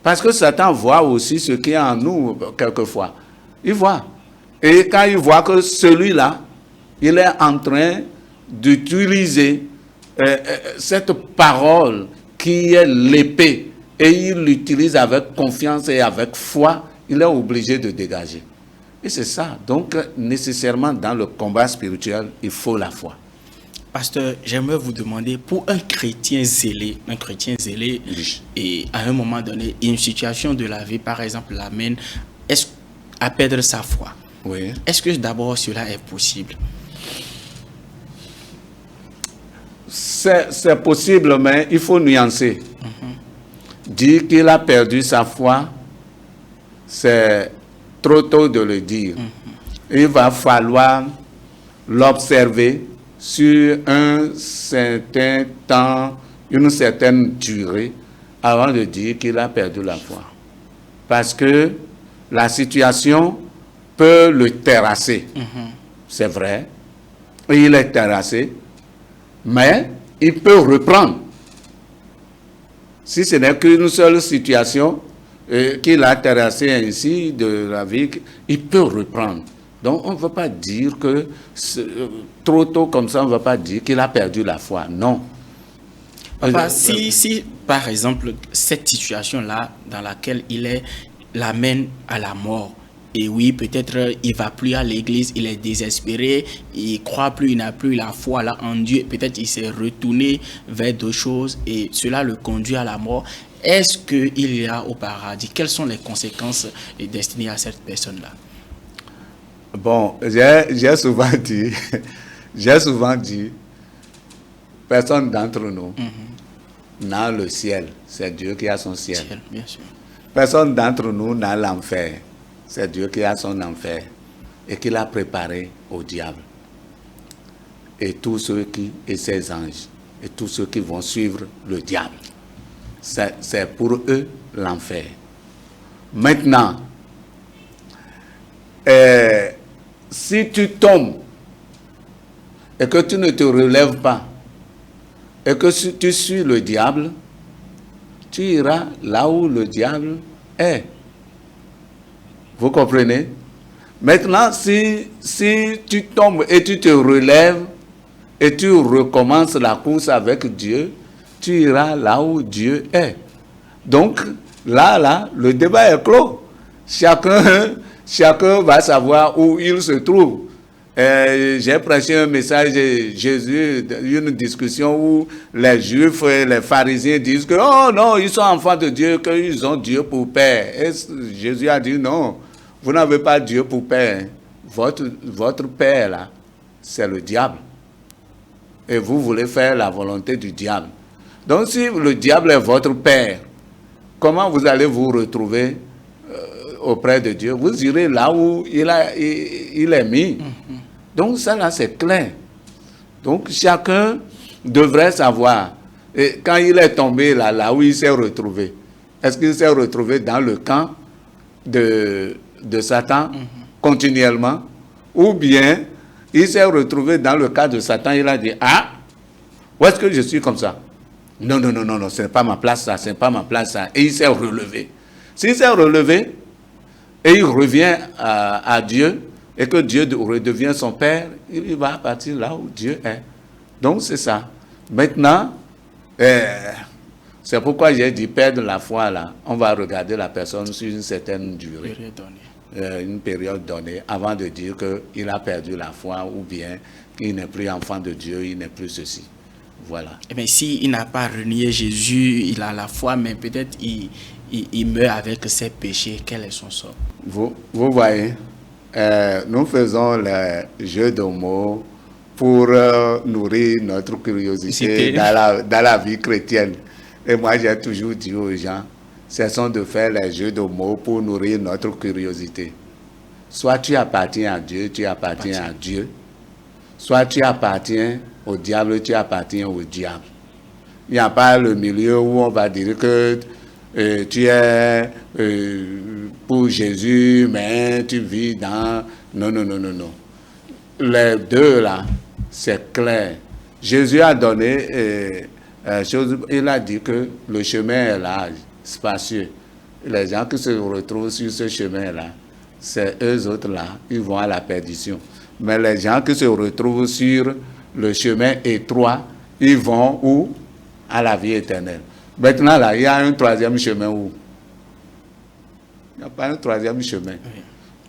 Parce que Satan voit aussi ce qui est en nous, quelquefois. Il voit. Et quand il voit que celui-là, il est en train d'utiliser cette parole qui est l'épée, et il l'utilise avec confiance et avec foi, il est obligé de dégager. Et c'est ça. Donc, nécessairement, dans le combat spirituel, il faut la foi. Pasteur, j'aimerais vous demander, pour un chrétien zélé, et à un moment donné, une situation de la vie, par exemple, l'amène à perdre sa foi. Oui. Est-ce que d'abord cela est possible? C'est possible, mais il faut nuancer. Dire qu'il a perdu sa foi, c'est trop tôt de le dire. Il va falloir l'observer sur un certain temps, une certaine durée, avant de dire qu'il a perdu la foi. Parce que la situation peut le terrasser. C'est vrai. Il est terrassé. Mais il peut reprendre. Si ce n'est qu'une seule situation qu'il a terrassé ainsi de la vie, il peut reprendre. Donc on ne va pas dire que trop tôt comme ça, on ne va pas dire qu'il a perdu la foi. Non. Papa, si par exemple cette situation-là dans laquelle il est l'amène à la mort, et oui, peut-être il ne va plus à l'église, il est désespéré, il ne croit plus, il n'a plus la foi là en Dieu. Peut-être il s'est retourné vers d'autres choses et cela le conduit à la mort. Est-ce qu'il ira au paradis? Quelles sont les conséquences destinées à cette personne-là? Bon, j'ai souvent dit, personne d'entre nous n'a le ciel. C'est Dieu qui a son ciel. Bien sûr. Personne d'entre nous n'a l'enfer. C'est Dieu qui a son enfer et qui l'a préparé au diable. Et tous ceux et ses anges, et tous ceux qui vont suivre le diable. C'est pour eux l'enfer. Maintenant, si tu tombes et que tu ne te relèves pas, et que si tu suis le diable, tu iras là où le diable est. Vous comprenez? Maintenant, si tu tombes et tu te relèves et tu recommences la course avec Dieu, tu iras là où Dieu est. Donc, là, le débat est clos. Chacun va savoir où il se trouve. J'ai prêché un message de Jésus, une discussion où les Juifs et les pharisiens disent que oh non, ils sont enfants de Dieu, qu'ils ont Dieu pour père. Et Jésus a dit non, vous n'avez pas Dieu pour père. Votre père là, c'est le diable. Et vous voulez faire la volonté du diable. Donc si le diable est votre père, comment vous allez vous retrouver auprès de Dieu? Vous irez là où il est mis. Donc ça là c'est clair. Donc chacun devrait savoir. Et quand il est tombé là où il s'est retrouvé, est-ce qu'il s'est retrouvé dans le camp de Satan continuellement, ou bien il s'est retrouvé dans le cas de Satan, il a dit, ah, où est-ce que je suis comme ça? Non, non, non, non, non, ce n'est pas ma place ça, ce n'est pas ma place ça. Et il s'est relevé. S'il s'est relevé et il revient à Dieu, et que Dieu redevient son Père, il va partir là où Dieu est. Donc c'est ça. Maintenant, c'est pourquoi j'ai dit perdre la foi là. On va regarder la personne sur une certaine durée, une période donnée, avant de dire qu'il a perdu la foi ou bien qu'il n'est plus enfant de Dieu, il n'est plus ceci. Voilà. Mais s'il n'a pas renié Jésus, il a la foi, mais peut-être il meurt avec ses péchés. Quel est son sort? Vous voyez, nous faisons le jeu de mots pour nourrir notre curiosité dans la vie chrétienne. Et moi, j'ai toujours dit aux gens, cessons de faire les jeux de mots pour nourrir notre curiosité. Soit tu appartiens à Dieu, tu appartiens à Dieu. Soit tu appartiens au diable, tu appartiens au diable. Il n'y a pas le milieu où on va dire que tu es pour Jésus, mais tu vis dans... Non, non, non, non, non. Les deux là, c'est clair. Jésus a donné il a dit que le chemin est large, spacieux. Les gens qui se retrouvent sur ce chemin-là, c'est eux autres là, ils vont à la perdition. Mais les gens qui se retrouvent sur le chemin étroit, ils vont où? À la vie éternelle. Maintenant là, il y a un troisième chemin où? Il n'y a pas un troisième chemin. Oui.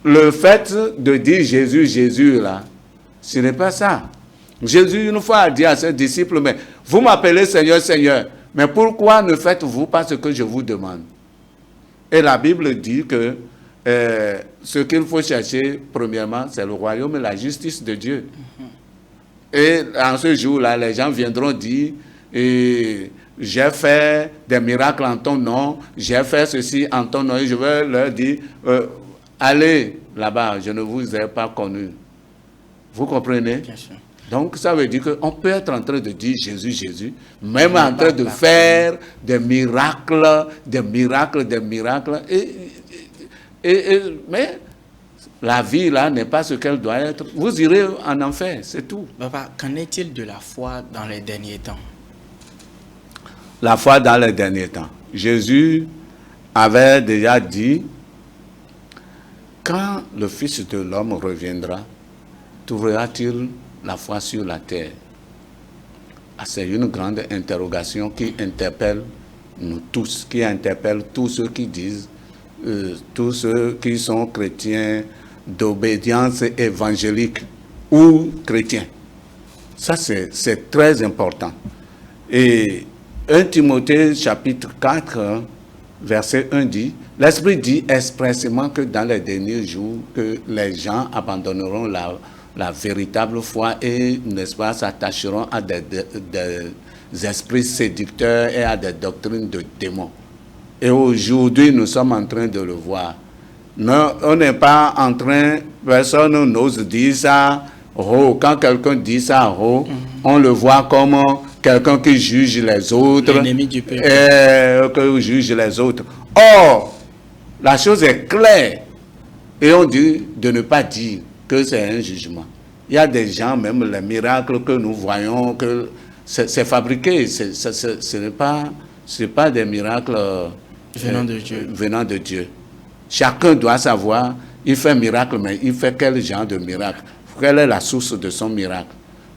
Le fait de dire Jésus, Jésus là, ce n'est pas ça. Jésus, une fois, a dit à ses disciples, mais vous m'appelez Seigneur, Seigneur, mais pourquoi ne faites-vous pas ce que je vous demande? Et la Bible dit que ce qu'il faut chercher, premièrement, c'est le royaume et la justice de Dieu. Et en ce jour-là, les gens viendront dire, j'ai fait des miracles en ton nom, j'ai fait ceci en ton nom, et je vais leur dire, allez là-bas, je ne vous ai pas connu. Vous comprenez? Bien sûr. Donc, ça veut dire qu'on peut être en train de dire Jésus, Jésus, même en train de faire des miracles, des miracles, des miracles. Mais la vie, là, n'est pas ce qu'elle doit être. Vous irez en enfer, c'est tout. Papa, qu'en est-il de la foi dans les derniers temps? La foi dans les derniers temps. Jésus avait déjà dit, quand le Fils de l'homme reviendra, trouvera-t-il la foi sur la terre? C'est une grande interrogation qui interpelle nous tous, qui interpelle tous ceux qui disent, tous ceux qui sont chrétiens d'obédience évangélique ou chrétiens. Ça, c'est très important. Et 1 Timothée chapitre 4, verset 1 dit, l'Esprit dit expressément que dans les derniers jours, que les gens abandonneront la véritable foi et, n'est-ce pas, s'attacheront à des esprits séducteurs et à des doctrines de démons. Et aujourd'hui, nous sommes en train de le voir. Non, on n'est pas en train, personne n'ose dire ça. Oh, quand quelqu'un dit ça, oh, on le voit comme quelqu'un qui juge les autres. L'ennemi du peuple. Qui juge les autres. Or, la chose est claire. Et on dit de ne pas dire que c'est un jugement. Il y a des gens, même les miracles que nous voyons, que c'est fabriqué. Ce n'est pas des miracles venant de Dieu. Chacun doit savoir, il fait miracle, mais il fait quel genre de miracle? Quelle est la source de son miracle?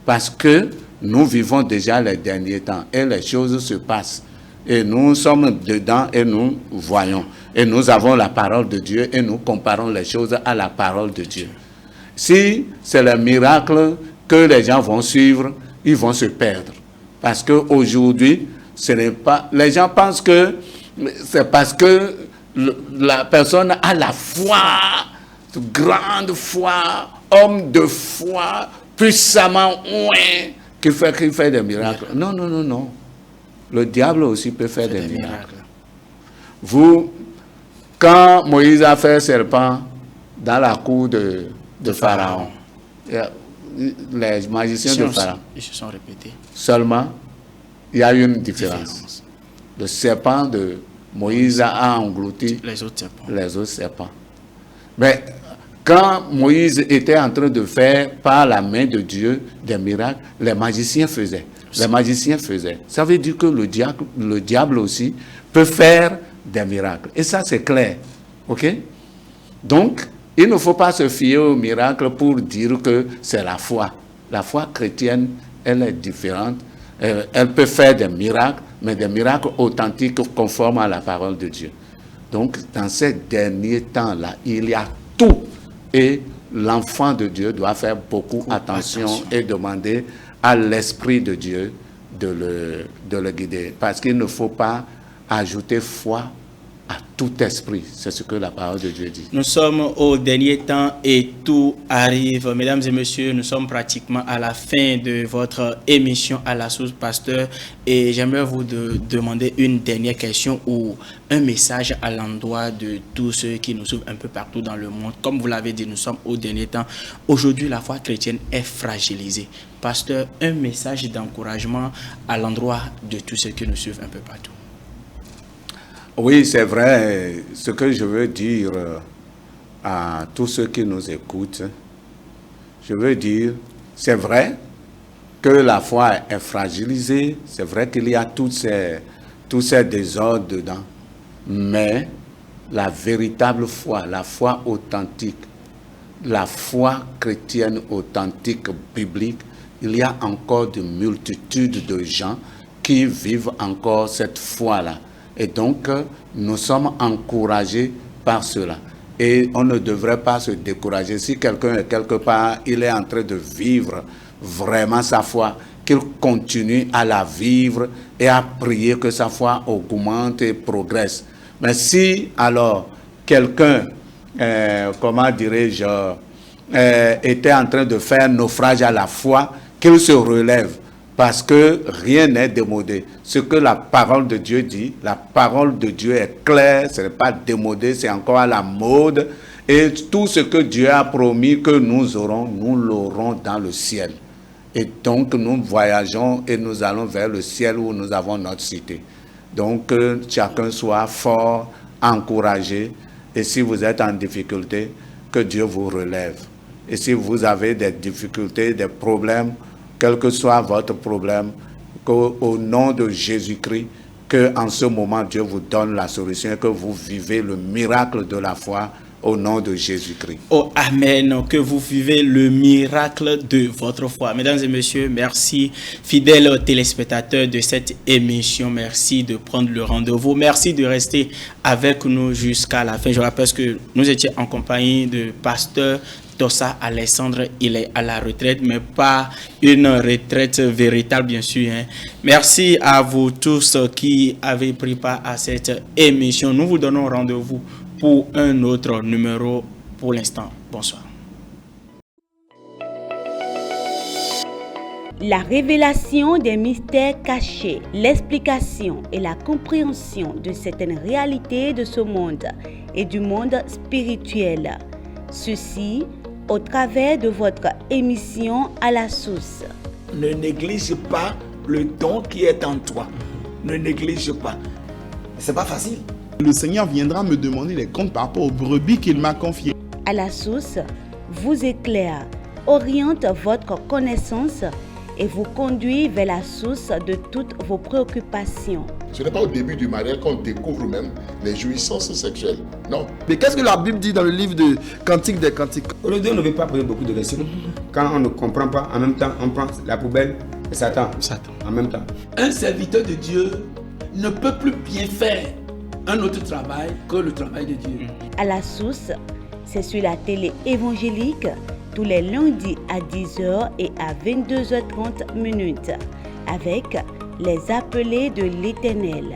Parce que nous vivons déjà les derniers temps et les choses se passent. Et nous sommes dedans et nous voyons. Et nous avons la parole de Dieu et nous comparons les choses à la parole de Dieu. Si c'est le miracle que les gens vont suivre, ils vont se perdre. Parce qu'aujourd'hui, ce n'est pas... Les gens pensent que c'est parce que la personne a la foi, grande foi, homme de foi, puissamment ouin, qui fait des miracles. Non, non, non, non. Le diable aussi peut faire des miracles. Vous, quand Moïse a fait serpent dans la cour de Pharaon, les magiciens de Pharaon, ils se sont répétés. Seulement, il y a une différence. Le serpent Moïse a englouti Les autres serpents. les autres serpents. Mais quand Moïse était en train de faire par la main de Dieu des miracles, les magiciens faisaient. Les magiciens faisaient. Ça veut dire que le diable aussi peut faire des miracles. Et ça, c'est clair. OK? Donc, il ne faut pas se fier aux miracles pour dire que c'est la foi. La foi chrétienne, elle est différente. Elle peut faire des miracles, mais des miracles authentiques conformes à la parole de Dieu. Donc, dans ces derniers temps-là, il y a tout. Et l'enfant de Dieu doit faire beaucoup attention et demander à l'Esprit de Dieu de le guider. Parce qu'il ne faut pas ajouter foi à tout esprit. C'est ce que la parole de Dieu dit. Nous sommes au dernier temps et tout arrive. Mesdames et messieurs, nous sommes pratiquement à la fin de votre émission à la source, pasteur. Et j'aimerais vous demander une dernière question ou un message à l'endroit de tous ceux qui nous suivent un peu partout dans le monde. Comme vous l'avez dit, nous sommes au dernier temps. Aujourd'hui, la foi chrétienne est fragilisée. Pasteur, un message d'encouragement à l'endroit de tous ceux qui nous suivent un peu partout. Oui, c'est vrai. Ce que je veux dire à tous ceux qui nous écoutent, je veux dire, c'est vrai que la foi est fragilisée, c'est vrai qu'il y a tous ces désordres dedans, mais la véritable foi, la foi authentique, la foi chrétienne authentique, biblique, il y a encore de multitudes de gens qui vivent encore cette foi-là. Et donc, nous sommes encouragés par cela. Et on ne devrait pas se décourager. Si quelqu'un est quelque part, il est en train de vivre vraiment sa foi, qu'il continue à la vivre et à prier que sa foi augmente et progresse. Mais si alors quelqu'un, comment dirais-je, était en train de faire naufrage à la foi, qu'il se relève. Parce que rien n'est démodé. Ce que la parole de Dieu dit, la parole de Dieu est claire, ce n'est pas démodé, c'est encore à la mode. Et tout ce que Dieu a promis que nous aurons, nous l'aurons dans le ciel. Et donc nous voyageons et nous allons vers le ciel où nous avons notre cité. Donc que chacun soit fort, encouragé. Et si vous êtes en difficulté, que Dieu vous relève. Et si vous avez des difficultés, des problèmes, quel que soit votre problème, qu'au nom de Jésus-Christ, qu'en ce moment Dieu vous donne la solution et que vous vivez le miracle de la foi au nom de Jésus-Christ. Oh, amen. Que vous vivez le miracle de votre foi. Mesdames et messieurs, merci, fidèles téléspectateurs de cette émission. Merci de prendre le rendez-vous. Merci de rester avec nous jusqu'à la fin. Je rappelle que nous étions en compagnie de pasteur Tossa Alessandre. Il est à la retraite, mais pas une retraite véritable, bien sûr. Merci à vous tous qui avez pris part à cette émission. Nous vous donnons rendez-vous pour un autre numéro. Pour l'instant, bonsoir. La révélation des mystères cachés, l'explication et la compréhension de certaines réalités de ce monde et du monde spirituel. Ceci au travers de votre émission à la source. Ne néglige pas le don qui est en toi. Ne néglige pas. C'est pas facile. Le Seigneur viendra me demander les comptes par rapport aux brebis qu'il m'a confiées. À la source vous éclaire, oriente votre connaissance et vous conduit vers la source de toutes vos préoccupations. Ce n'est pas au début du mariage qu'on découvre même les jouissances sexuelles. Non. Mais qu'est-ce que la Bible dit dans le livre de Cantique des Cantiques? Le Dieu ne veut pas poser beaucoup de questions. Quand on ne comprend pas, en même temps, on prend la poubelle et Satan. En même temps. Un serviteur de Dieu ne peut plus bien faire un autre travail que le travail de Dieu. À la source, c'est sur la télé évangélique tous les lundis à 10h et à 22h30 avec les appelés de l'Éternel.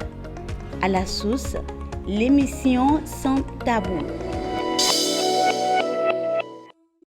À la source, l'émission sans tabou.